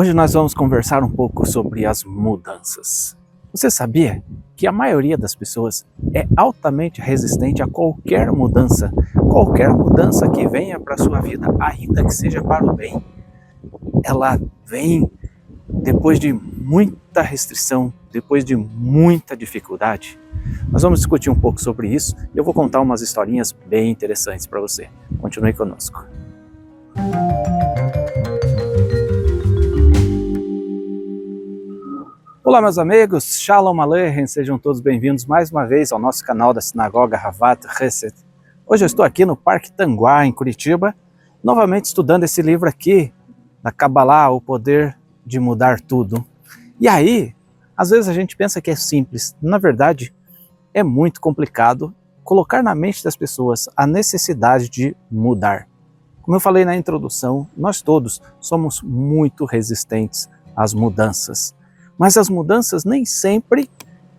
Hoje nós vamos conversar um pouco sobre as mudanças. Você sabia que a maioria das pessoas é altamente resistente a qualquer mudança que venha para a sua vida, ainda que seja para o bem? Ela vem depois de muita restrição, depois de muita dificuldade. Nós vamos discutir um pouco sobre isso e eu vou contar umas historinhas bem interessantes para você. Continue conosco. Olá meus amigos, Shalom Aleichem, sejam todos bem-vindos mais uma vez ao nosso canal da Sinagoga Havat Chesed. Hoje eu estou aqui no Parque Tanguá, em Curitiba, novamente estudando esse livro aqui, da Kabbalah, O Poder de Mudar Tudo. E aí, às vezes a gente pensa que é simples, na verdade é muito complicado colocar na mente das pessoas a necessidade de mudar. Como eu falei na introdução, nós todos somos muito resistentes às mudanças. Mas as mudanças nem sempre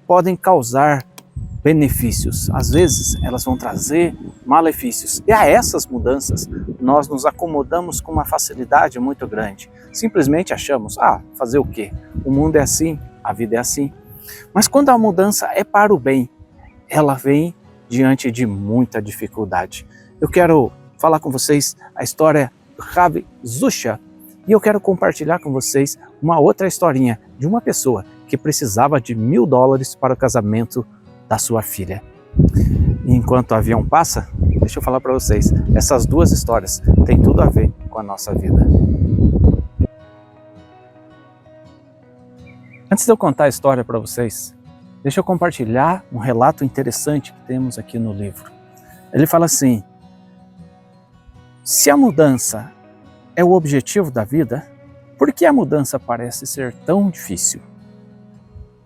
podem causar benefícios. Às vezes elas vão trazer malefícios. E a essas mudanças nós nos acomodamos com uma facilidade muito grande. Simplesmente achamos, fazer o quê? O mundo é assim, a vida é assim. Mas quando a mudança é para o bem, ela vem diante de muita dificuldade. Eu quero falar com vocês a história do Rav Zusha. E eu quero compartilhar com vocês uma outra historinha de uma pessoa que precisava de $1000 para o casamento da sua filha. E enquanto o avião passa, deixa eu falar para vocês, essas duas histórias têm tudo a ver com a nossa vida. Antes de eu contar a história para vocês, deixa eu compartilhar um relato interessante que temos aqui no livro. Ele fala assim: se a mudança é o objetivo da vida, por que a mudança parece ser tão difícil?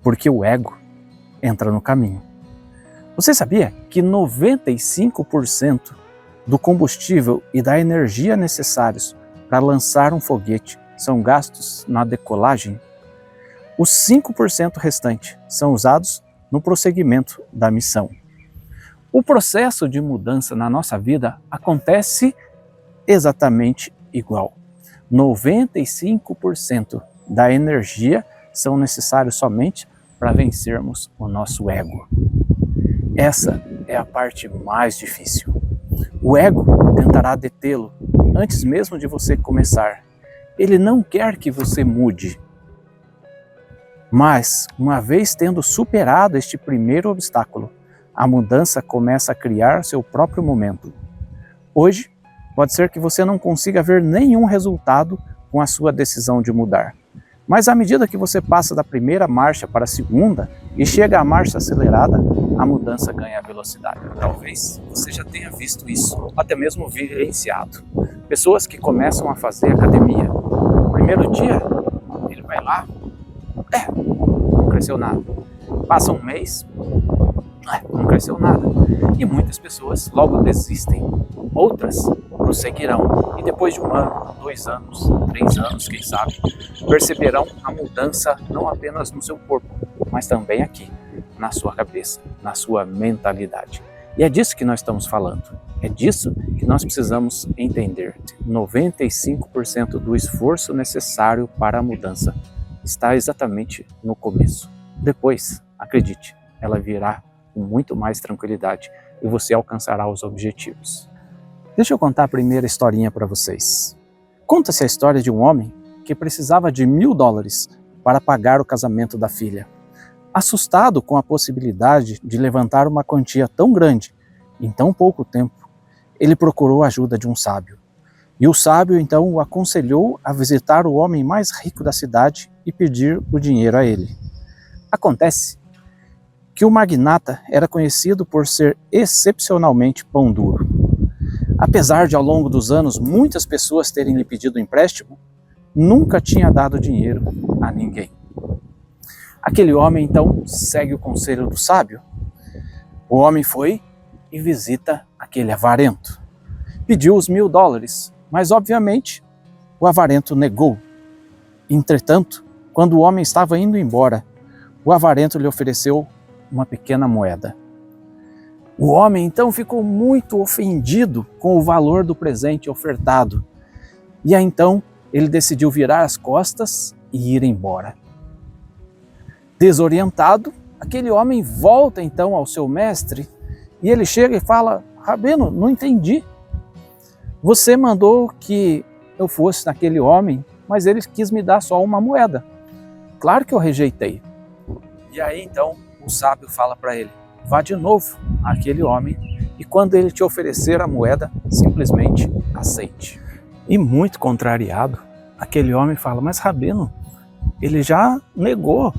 Porque o ego entra no caminho. Você sabia que 95% do combustível e da energia necessários para lançar um foguete são gastos na decolagem? Os 5% restantes são usados no prosseguimento da missão. O processo de mudança na nossa vida acontece exatamente igual. 95% da energia são necessários somente para vencermos o nosso ego. Essa é a parte mais difícil. O ego tentará detê-lo antes mesmo de você começar. Ele não quer que você mude. Mas, uma vez tendo superado este primeiro obstáculo, a mudança começa a criar seu próprio momento. Hoje, pode ser que você não consiga ver nenhum resultado com a sua decisão de mudar. Mas à medida que você passa da primeira marcha para a segunda e chega à marcha acelerada, a mudança ganha velocidade. Talvez você já tenha visto isso, até mesmo vivenciado. Pessoas que começam a fazer academia. No primeiro dia, ele vai lá, não cresceu nada. Passa um mês, não cresceu nada. E muitas pessoas logo desistem. Outras prosseguirão e depois de 1 ano, 2 anos, 3 anos, quem sabe, perceberão a mudança não apenas no seu corpo, mas também aqui, na sua cabeça, na sua mentalidade. E é disso que nós estamos falando. É disso que nós precisamos entender. 95% do esforço necessário para a mudança está exatamente no começo. Depois, acredite, ela virá com muito mais tranquilidade e você alcançará os objetivos. Deixa eu contar a primeira historinha para vocês. Conta-se a história de um homem que precisava de $1000 para pagar o casamento da filha. Assustado com a possibilidade de levantar uma quantia tão grande em tão pouco tempo, ele procurou a ajuda de um sábio. E o sábio então o aconselhou a visitar o homem mais rico da cidade e pedir o dinheiro a ele. Acontece que o magnata era conhecido por ser excepcionalmente pão duro. Apesar de ao longo dos anos muitas pessoas terem lhe pedido empréstimo, nunca tinha dado dinheiro a ninguém. Aquele homem então segue o conselho do sábio. O homem foi e visita aquele avarento. Pediu os $1000, mas obviamente o avarento negou. Entretanto, quando o homem estava indo embora, o avarento lhe ofereceu uma pequena moeda. O homem então ficou muito ofendido com o valor do presente ofertado. E aí então ele decidiu virar as costas e ir embora. Desorientado, aquele homem volta então ao seu mestre e ele chega e fala: Rabino, não entendi. Você mandou que eu fosse naquele homem, mas ele quis me dar só uma moeda. Claro que eu rejeitei. E aí então o sábio fala para ele: vá de novo àquele homem e quando ele te oferecer a moeda, simplesmente aceite. E muito contrariado, aquele homem fala: mas Rabino, ele já negou.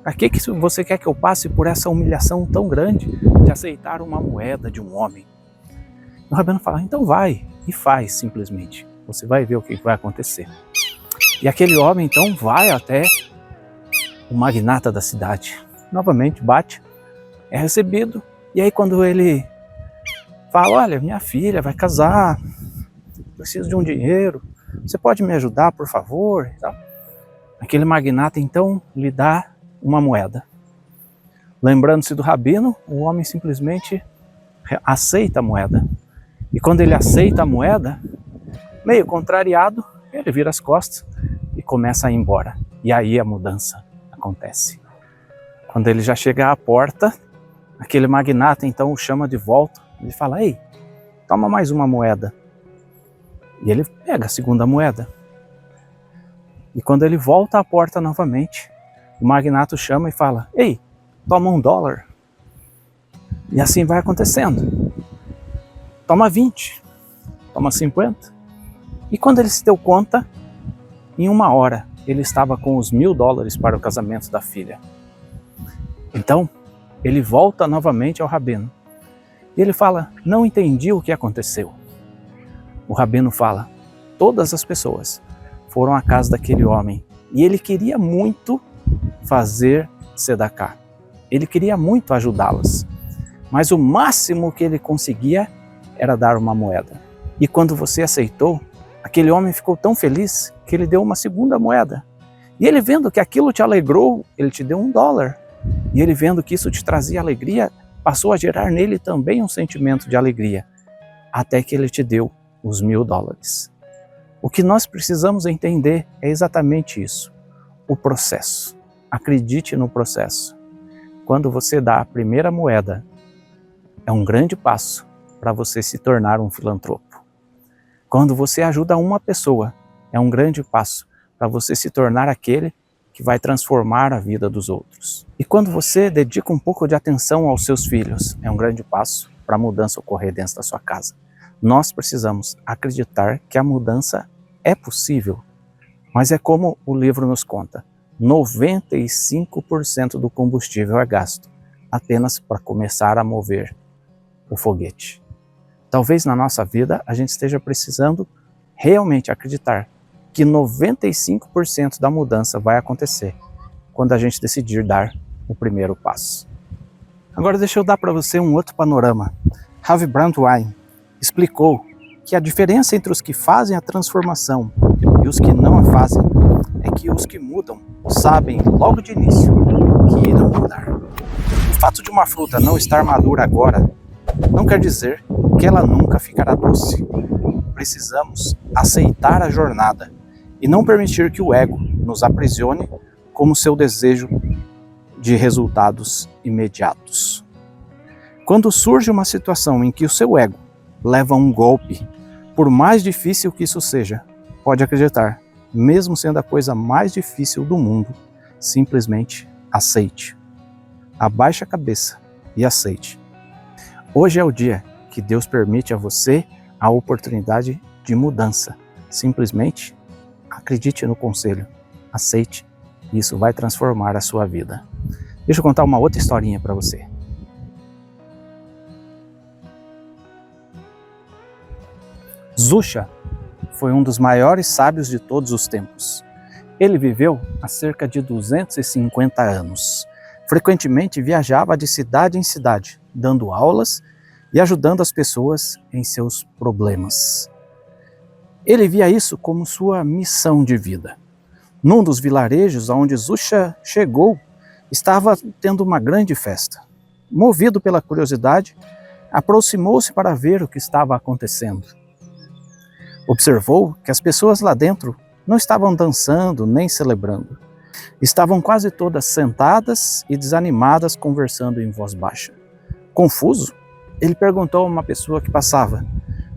Para que você quer que eu passe por essa humilhação tão grande de aceitar uma moeda de um homem? O Rabino fala: então vai e faz simplesmente. Você vai ver o que vai acontecer. E aquele homem então vai até o magnata da cidade. Novamente bate, é recebido. E aí quando ele fala: olha, minha filha vai casar, preciso de um dinheiro, você pode me ajudar, por favor? Aquele magnata então lhe dá uma moeda. Lembrando-se do Rabino, o homem simplesmente aceita a moeda. E quando ele aceita a moeda, meio contrariado, ele vira as costas e começa a ir embora. E aí a mudança acontece. Quando ele já chega à porta, aquele magnata então o chama de volta. Ele fala: ei, toma mais uma moeda. E ele pega a segunda moeda. E quando ele volta à porta novamente, o magnata chama e fala: ei, toma $1. E assim vai acontecendo. Toma 20, toma 50. E quando ele se deu conta, em 1 hora, ele estava com os $1.000 para o casamento da filha. Então, ele volta novamente ao Rabino. E ele fala: não entendi o que aconteceu. O Rabino fala: todas as pessoas foram à casa daquele homem e ele queria muito fazer tzedakah. Ele queria muito ajudá-las. Mas o máximo que ele conseguia era dar uma moeda. E quando você aceitou, aquele homem ficou tão feliz que ele deu uma segunda moeda. E ele vendo que aquilo te alegrou, ele te deu $1. E ele vendo que isso te trazia alegria, passou a gerar nele também um sentimento de alegria. Até que ele te deu os $1.000. O que nós precisamos entender é exatamente isso. O processo. Acredite no processo. Quando você dá a primeira moeda, é um grande passo para você se tornar um filantropo. Quando você ajuda uma pessoa, é um grande passo para você se tornar aquele que vai transformar a vida dos outros. E quando você dedica um pouco de atenção aos seus filhos, é um grande passo para a mudança ocorrer dentro da sua casa. Nós precisamos acreditar que a mudança é possível, mas é como o livro nos conta: 95% do combustível é gasto apenas para começar a mover o foguete. Talvez na nossa vida a gente esteja precisando realmente acreditar que 95% da mudança vai acontecer quando a gente decidir dar o primeiro passo. Agora deixa eu dar para você um outro panorama. Ravi Brandwein explicou que a diferença entre os que fazem a transformação e os que não a fazem é que os que mudam sabem logo de início que irão mudar. O fato de uma fruta não estar madura agora não quer dizer que ela nunca ficará doce. Precisamos aceitar a jornada e não permitir que o ego nos aprisione como seu desejo de resultados imediatos. Quando surge uma situação em que o seu ego leva um golpe, por mais difícil que isso seja, pode acreditar, mesmo sendo a coisa mais difícil do mundo, simplesmente aceite. Abaixe a cabeça e aceite. Hoje é o dia que Deus permite a você a oportunidade de mudança. Simplesmente acredite no conselho, aceite, e isso vai transformar a sua vida. Deixa eu contar uma outra historinha para você. Zusha foi um dos maiores sábios de todos os tempos. Ele viveu há cerca de 250 anos. Frequentemente viajava de cidade em cidade, dando aulas e ajudando as pessoas em seus problemas. Ele via isso como sua missão de vida. Num dos vilarejos aonde Zusha chegou, estava tendo uma grande festa. Movido pela curiosidade, aproximou-se para ver o que estava acontecendo. Observou que as pessoas lá dentro não estavam dançando nem celebrando. Estavam quase todas sentadas e desanimadas, conversando em voz baixa. Confuso, ele perguntou a uma pessoa que passava: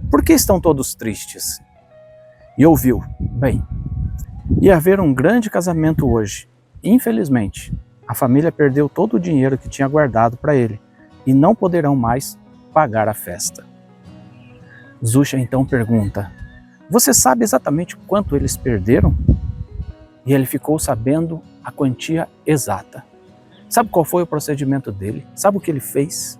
"Por que estão todos tristes?" E ouviu: "Bem, ia haver um grande casamento hoje. Infelizmente, a família perdeu todo o dinheiro que tinha guardado para ele e não poderão mais pagar a festa." Zusha então pergunta: "Você sabe exatamente quanto eles perderam?" E ele ficou sabendo a quantia exata. Sabe qual foi o procedimento dele? Sabe o que ele fez?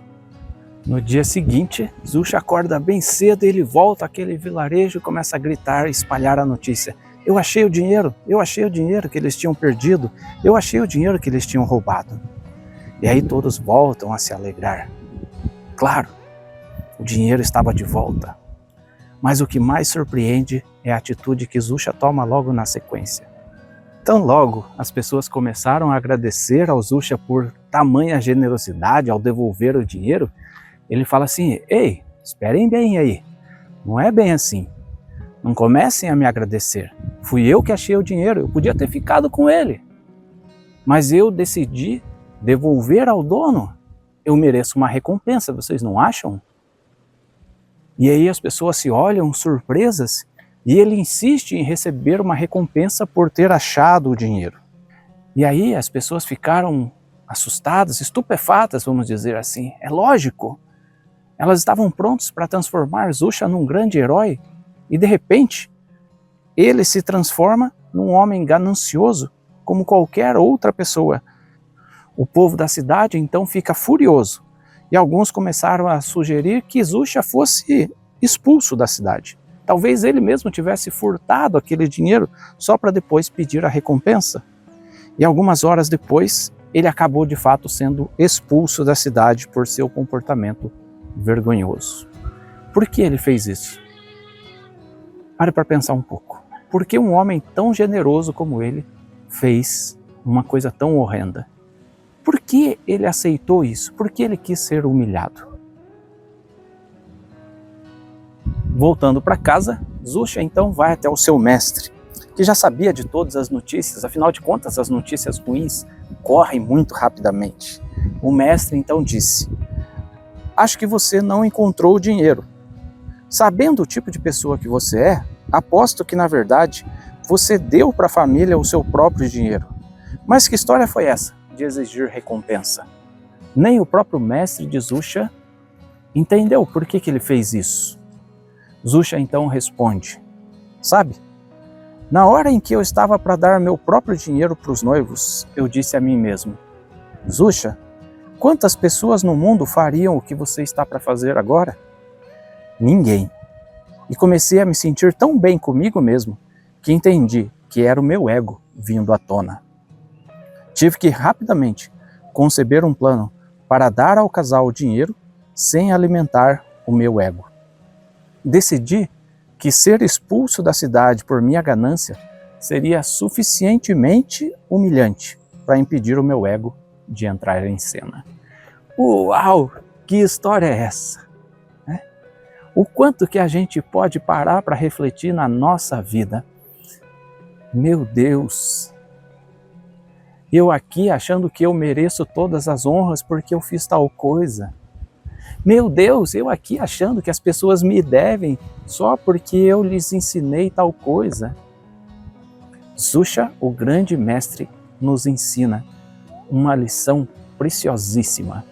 No dia seguinte, Zusha acorda bem cedo e ele volta àquele vilarejo e começa a gritar e espalhar a notícia: eu achei o dinheiro que eles tinham perdido, eu achei o dinheiro que eles tinham roubado." E aí todos voltam a se alegrar. Claro, o dinheiro estava de volta. Mas o que mais surpreende é a atitude que Zusha toma logo na sequência. Tão logo as pessoas começaram a agradecer ao Zusha por tamanha generosidade ao devolver o dinheiro, ele fala assim: "Ei, esperem bem aí, não é bem assim. Não comecem a me agradecer. Fui eu que achei o dinheiro, eu podia ter ficado com ele. Mas eu decidi devolver ao dono. Eu mereço uma recompensa, vocês não acham?" E aí as pessoas se olham surpresas e ele insiste em receber uma recompensa por ter achado o dinheiro. E aí as pessoas ficaram assustadas, estupefatas, vamos dizer assim. É lógico. Elas estavam prontas para transformar Zusha num grande herói e de repente ele se transforma num homem ganancioso como qualquer outra pessoa. O povo da cidade então fica furioso e alguns começaram a sugerir que Zusha fosse expulso da cidade. Talvez ele mesmo tivesse furtado aquele dinheiro só para depois pedir a recompensa. E algumas horas depois, ele acabou de fato sendo expulso da cidade por seu comportamento vergonhoso. Por que ele fez isso? Pare para pensar um pouco. Por que um homem tão generoso como ele fez uma coisa tão horrenda? Por que ele aceitou isso? Por que ele quis ser humilhado? Voltando para casa, Zusha então vai até o seu mestre, que já sabia de todas as notícias, afinal de contas as notícias ruins correm muito rapidamente. O mestre então disse: "Acho que você não encontrou o dinheiro. Sabendo o tipo de pessoa que você é, aposto que na verdade você deu para a família o seu próprio dinheiro. Mas que história foi essa de exigir recompensa?" Nem o próprio mestre de Zusha entendeu por que ele fez isso. Zusha então responde: "Sabe, na hora em que eu estava para dar meu próprio dinheiro para os noivos, eu disse a mim mesmo: Zusha, quantas pessoas no mundo fariam o que você está para fazer agora? Ninguém. E comecei a me sentir tão bem comigo mesmo que entendi que era o meu ego vindo à tona. Tive que rapidamente conceber um plano para dar ao casal o dinheiro sem alimentar o meu ego. Decidi que ser expulso da cidade por minha ganância seria suficientemente humilhante para impedir o meu ego de entrar em cena." Uau! Que história é essa? O quanto que a gente pode parar para refletir na nossa vida. Meu Deus! Eu aqui achando que eu mereço todas as honras porque eu fiz tal coisa. Meu Deus, eu aqui achando que as pessoas me devem só porque eu lhes ensinei tal coisa. Zusha, o grande mestre, nos ensina uma lição preciosíssima.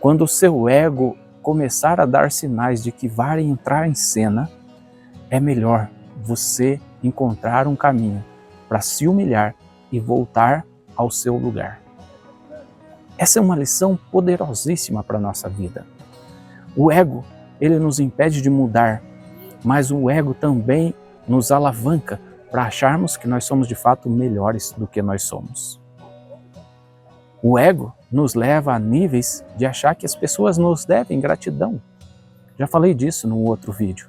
Quando o seu ego começar a dar sinais de que vai entrar em cena, é melhor você encontrar um caminho para se humilhar e voltar ao seu lugar. Essa é uma lição poderosíssima para a nossa vida. O ego, ele nos impede de mudar, mas o ego também nos alavanca para acharmos que nós somos de fato melhores do que nós somos. O ego nos leva a níveis de achar que as pessoas nos devem gratidão. Já falei disso num outro vídeo.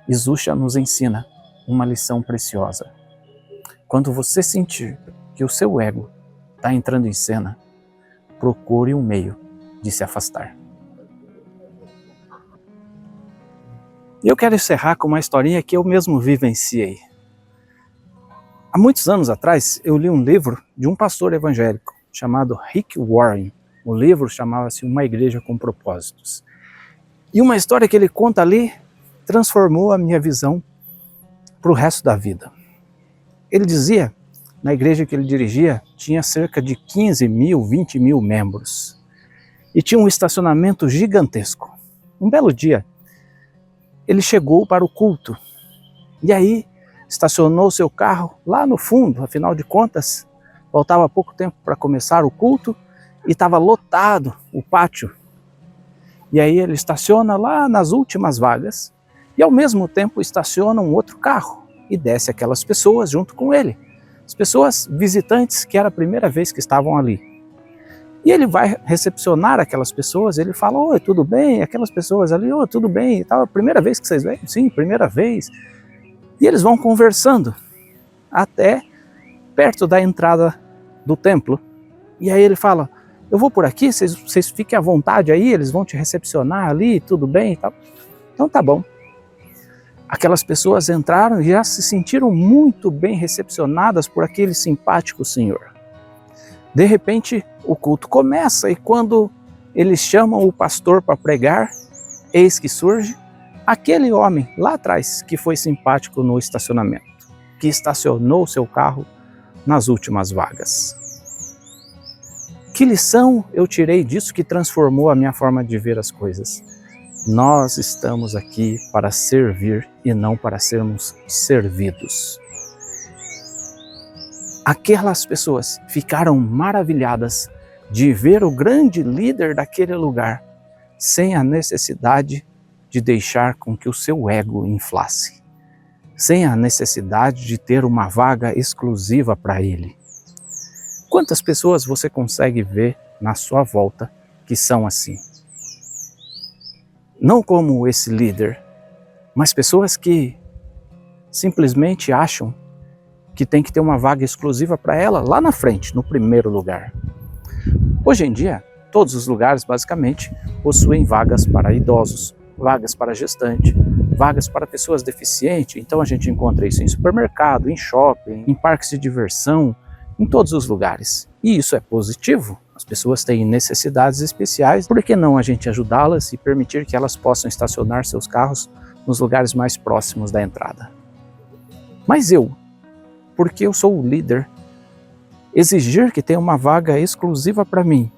E Zusha nos ensina uma lição preciosa. Quando você sentir que o seu ego está entrando em cena, procure um meio de se afastar. E eu quero encerrar com uma historinha que eu mesmo vivenciei. Há muitos anos atrás, eu li um livro de um pastor evangélico chamado Rick Warren. O livro chamava-se Uma Igreja com Propósitos. E uma história que ele conta ali transformou a minha visão para o resto da vida. Ele dizia, na igreja que ele dirigia, tinha cerca de 15 mil, 20 mil membros. E tinha um estacionamento gigantesco. Um belo dia, ele chegou para o culto. E aí, estacionou seu carro lá no fundo, afinal de contas, faltava pouco tempo para começar o culto e estava lotado o pátio. E aí ele estaciona lá nas últimas vagas e ao mesmo tempo estaciona um outro carro e desce aquelas pessoas junto com ele. As pessoas visitantes que era a primeira vez que estavam ali. E ele vai recepcionar aquelas pessoas, ele fala, oi, tudo bem? Aquelas pessoas ali, oi, tudo bem? E tal, primeira vez que vocês vêm? Sim, primeira vez. E eles vão conversando até perto da entrada do templo. E aí ele fala, eu vou por aqui, vocês fiquem à vontade aí, eles vão te recepcionar ali, tudo bem e tal. Então tá bom. Aquelas pessoas entraram e já se sentiram muito bem recepcionadas por aquele simpático senhor. De repente, o culto começa e quando eles chamam o pastor para pregar, eis que surge aquele homem lá atrás que foi simpático no estacionamento, que estacionou seu carro nas últimas vagas. Que lição eu tirei disso que transformou a minha forma de ver as coisas? Nós estamos aqui para servir e não para sermos servidos. Aquelas pessoas ficaram maravilhadas de ver o grande líder daquele lugar sem a necessidade de deixar com que o seu ego inflasse, sem a necessidade de ter uma vaga exclusiva para ele. Quantas pessoas você consegue ver na sua volta que são assim? Não como esse líder, mas pessoas que simplesmente acham que tem que ter uma vaga exclusiva para ela lá na frente, no primeiro lugar. Hoje em dia, todos os lugares basicamente possuem vagas para idosos, vagas para gestante, vagas para pessoas deficientes. Então a gente encontra isso em supermercado, em shopping, em parques de diversão, em todos os lugares. E isso é positivo. As pessoas têm necessidades especiais, por que não a gente ajudá-las e permitir que elas possam estacionar seus carros nos lugares mais próximos da entrada? Mas eu, porque eu sou o líder, exigir que tenha uma vaga exclusiva para mim,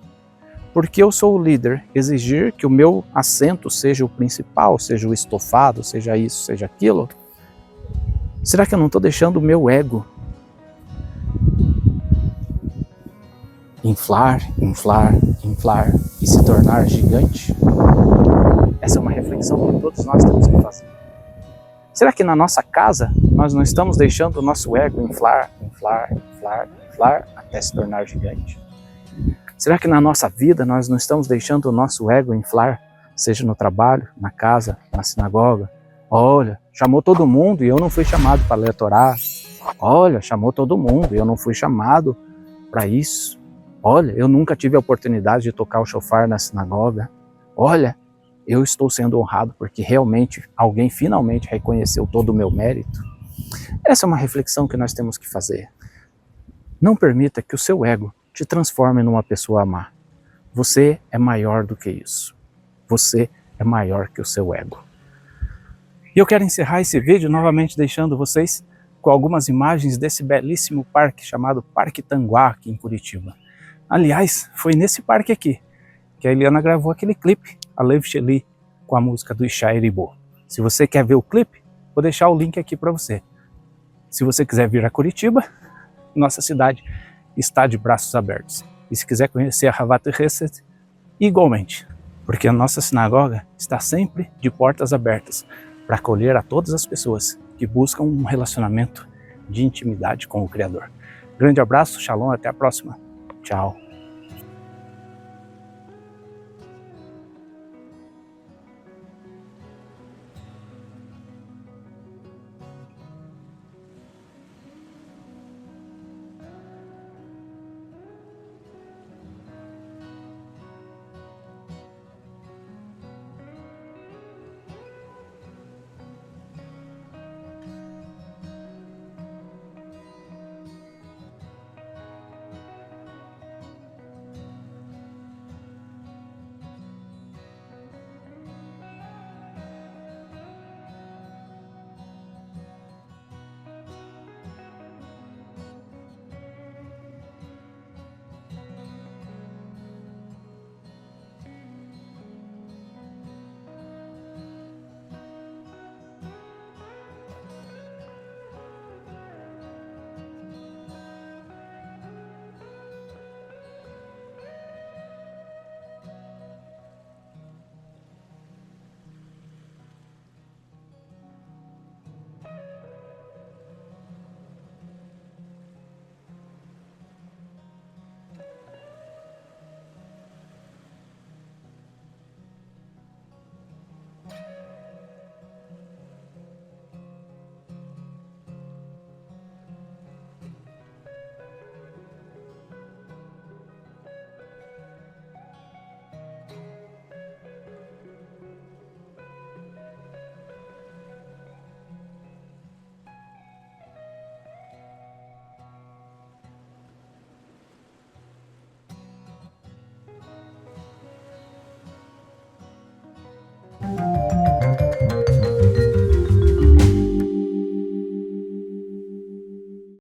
porque eu sou o líder, exigir que o meu assento seja o principal, seja o estofado, seja isso, seja aquilo, será que eu não estou deixando o meu ego inflar, inflar, inflar e se tornar gigante? Essa é uma reflexão que todos nós temos que fazer. Será que na nossa casa nós não estamos deixando o nosso ego inflar, inflar, inflar, inflar até se tornar gigante? Será que na nossa vida nós não estamos deixando o nosso ego inflar, seja no trabalho, na casa, na sinagoga? Olha, chamou todo mundo e eu não fui chamado para ler a Torá. Olha, chamou todo mundo e eu não fui chamado para isso. Olha, eu nunca tive a oportunidade de tocar o shofar na sinagoga. Olha, eu estou sendo honrado porque realmente alguém finalmente reconheceu todo o meu mérito. Essa é uma reflexão que nós temos que fazer. Não permita que o seu ego te transforme numa pessoa má. Você é maior do que isso. Você é maior que o seu ego. E eu quero encerrar esse vídeo novamente deixando vocês com algumas imagens desse belíssimo parque chamado Parque Tanguá aqui em Curitiba. Aliás, foi nesse parque aqui que a Eliana gravou aquele clipe, a Lev Sheli, com a música do Ishael Ibo. Se você quer ver o clipe, vou deixar o link aqui para você. Se você quiser vir a Curitiba, nossa cidade está de braços abertos. E se quiser conhecer a Havat Hesed, igualmente, porque a nossa sinagoga está sempre de portas abertas para acolher a todas as pessoas que buscam um relacionamento de intimidade com o Criador. Grande abraço, shalom, até a próxima. Tchau.